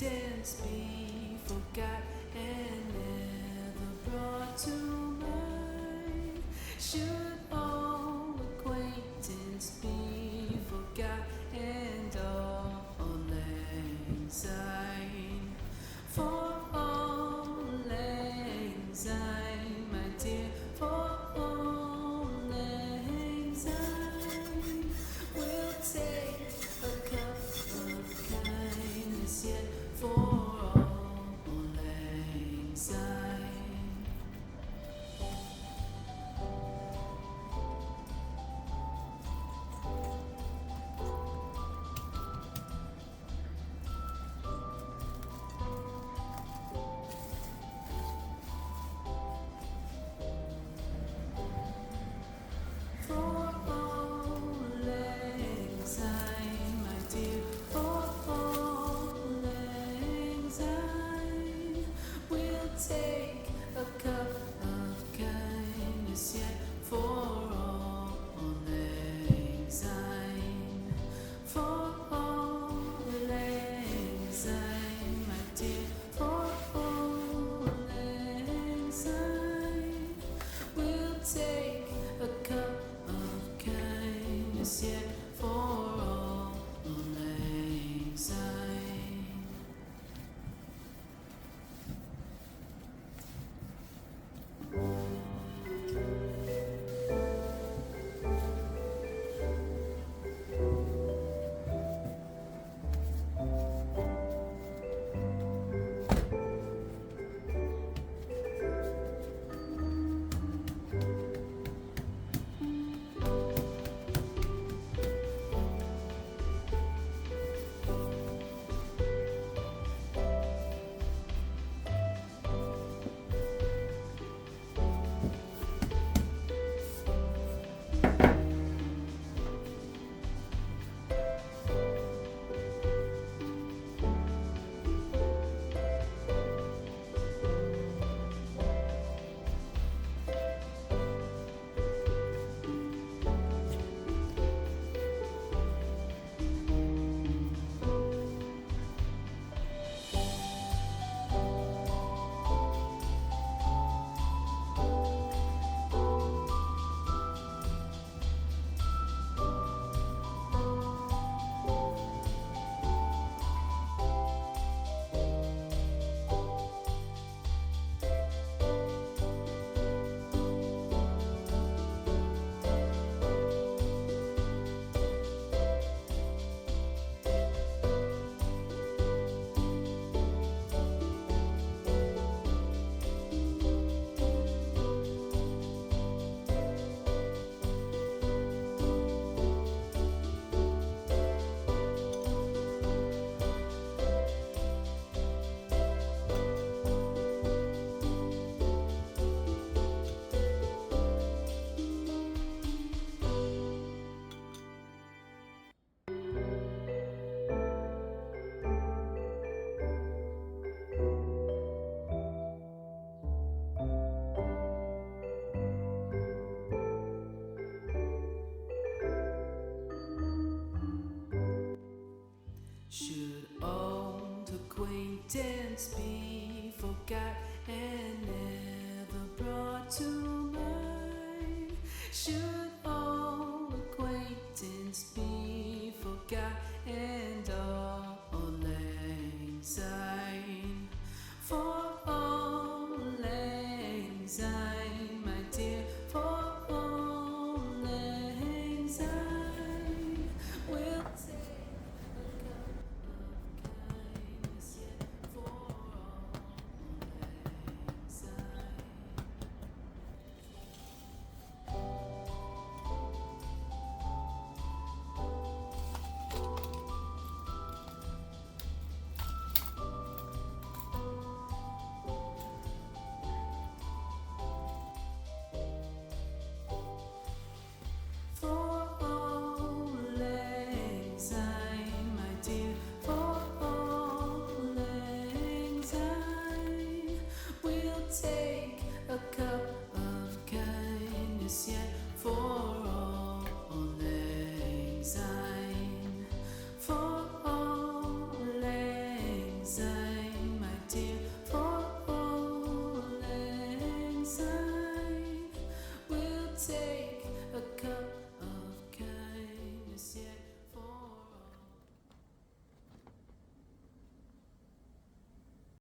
acquaintance be forgot and never brought to mind? Should all acquaintance be forgot and all lang syne? For all lang syne, my dear, for all lang syne, we'll take a cup of kindness yet for all lang syne. For all lang syne, my dear, for all lang syne, we'll take a cup of kindness yet for all lang syne. For all lang syne, my dear, for all lang syne, we'll take a cup of kindness yet for all lang syne. Should old acquaintance be forgot and never brought to mind? Should